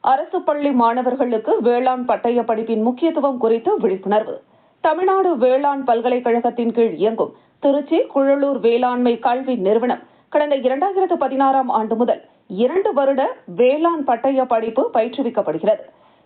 அரசு பள்ளி மாணவர்களுக்கு வேளாண் பட்டய படிப்பின் முக்கியத்துவம் குறித்து விழிப்புணர்வு. தமிழ்நாடு வேளாண் பல்கலைக்கழகத்தின் கீழ் இயங்கும் திருச்சி குழலூர் வேளாண்மை கல்வி நிறுவனம் கடந்த 2016ஆம் ஆண்டு முதல் 2 வருட வேளாண் பட்டய படிப்பு பயிற்றுவிக்கப்படுகிறது.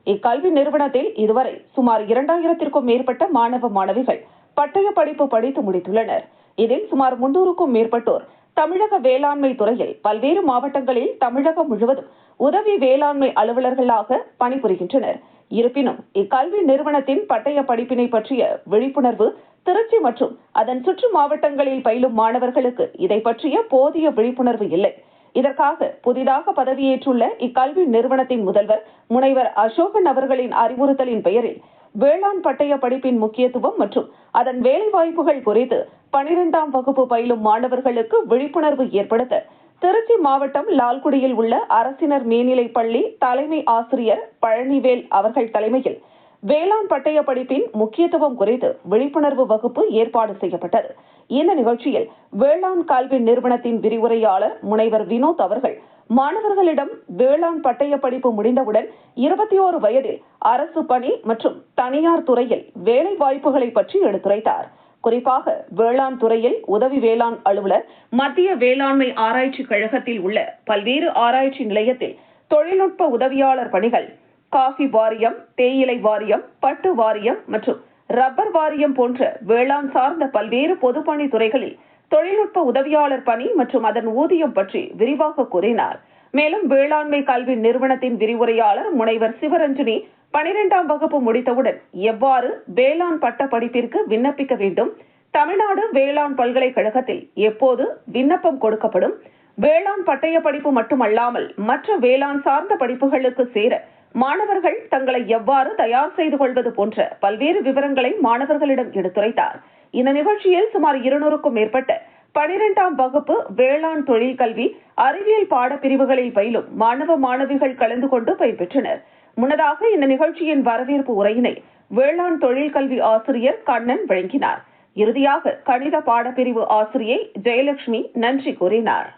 இக்கல்வி நிறுவனத்தில் இதுவரை சுமார் 2000த்திற்கும் மேற்பட்ட மாணவ மாணவிகள் பட்டய படிப்பு படித்து முடித்துள்ளனர். இதில் சுமார் 300க்கும் மேற்பட்டோர் தமிழக வேளாண்மை துறையில் பல்வேறு மாவட்டங்களில் தமிழகம் முழுவதும் உதவி வேளாண்மை அலுவலர்களாக பணிபுரிகின்றனர். இருப்பினும் இக்கல்வி நிறுவனத்தின் பட்டய படிப்பினை பற்றிய விழிப்புணர்வு திருச்சி மற்றும் அதன் சுற்று மாவட்டங்களில் பயிலும் மாணவர்களுக்கு இதை பற்றிய போதிய விழிப்புணர்வு இல்லை. இதற்காக புதிதாக பதவியேற்றுள்ள இக்கல்வி நிறுவனத்தின் முதல்வர் முனைவர் அசோகன் அவர்களின் அறிவுறுத்தலின் பெயரில் வேளாண் பட்டய படிப்பின் முக்கியத்துவம் மற்றும் அதன் வேலைவாய்ப்புகள் குறித்து 12ஆம் வகுப்பு பயிலும் மாணவர்களுக்கு விழிப்புணர்வு ஏற்படுத்த திருச்சி மாவட்டம் லால்குடியில் உள்ள அரசினர் மேல்நிலைப் பள்ளி தலைமை ஆசிரியர் பழனிவேல் அவர்கள் தலைமையில் வேளாண் பட்டய படிப்பின் முக்கியத்துவம் குறித்து விழிப்புணர்வு வகுப்பு ஏற்பாடு செய்யப்பட்டது. இந்த நிகழ்ச்சியில் வேளாண் கல்வி நிறுவனத்தின் விரிவுரையாளர் முனைவர் வினோத் அவர்கள் மாணவர்களிடம் வேளாண் பட்டய படிப்பு முடிந்தவுடன் 21 வயதில் அரசு பணி மற்றும் தனியார் துறையில் வேலை வாய்ப்புகளை பற்றி எடுத்துரைத்தார். குறிப்பாக வேளாண் துறையில் உதவி வேளாண் அலுவலர், மத்திய வேளாண்மை ஆராய்ச்சி கழகத்தில் உள்ள பல்வேறு ஆராய்ச்சி நிலையத்தில் தொழில்நுட்ப உதவியாளர் பணிகள், காஃபி வாரியம், தேயிலை வாரியம், பட்டு வாரியம் மற்றும் ரப்பர் வாரியம் போன்ற வேளாண் சார்ந்த பல்வேறு பொதுப்பணி துறைகளில் தொழில்நுட்ப உதவியாளர் பணி மற்றும் அதன் ஊதியம் பற்றி விரிவாக கூறினார். மேலும் வேளாண்மை கல்வி நிறுவனத்தின் விரிவுரையாளர் முனைவர் சிவரஞ்சனி 12ஆம் வகுப்பு முடித்தவுடன் எவ்வாறு வேளாண் பட்ட படிப்பிற்கு விண்ணப்பிக்க வேண்டும், தமிழ்நாடு வேளாண் பல்கலைக்கழகத்தில் எப்போது விண்ணப்பம் கொடுக்கப்படும், வேளாண் பட்டய படிப்பு மட்டுமல்லாமல் மற்ற வேளாண் சார்ந்த படிப்புகளுக்கு சேர மாணவர்கள் தங்களை எவ்வாறு தயார் செய்து கொள்வது போன்ற பல்வேறு விவரங்களை மாணவர்களிடம் எடுத்துரைத்தார். இந்த நிகழ்ச்சியில் சுமார் 200க்கும் மேற்பட்ட 12ஆம் வகுப்பு வேளாண் தொழில் கல்வி அறிவியல் பாடப்பிரிவுகளில் பயிலும் மாணவ மாணவிகள் கலந்து கொண்டு பயிர்பெற்றனர். முன்னதாக இந்த நிகழ்ச்சியின் வரவேற்பு உரையினை வேளாண் தொழில் கல்வி ஆசிரியர் கண்ணன் வழங்கினார். இறுதியாக கணித பாடப்பிரிவு ஆசிரியை ஜெயலட்சுமி நன்றி கூறினார்.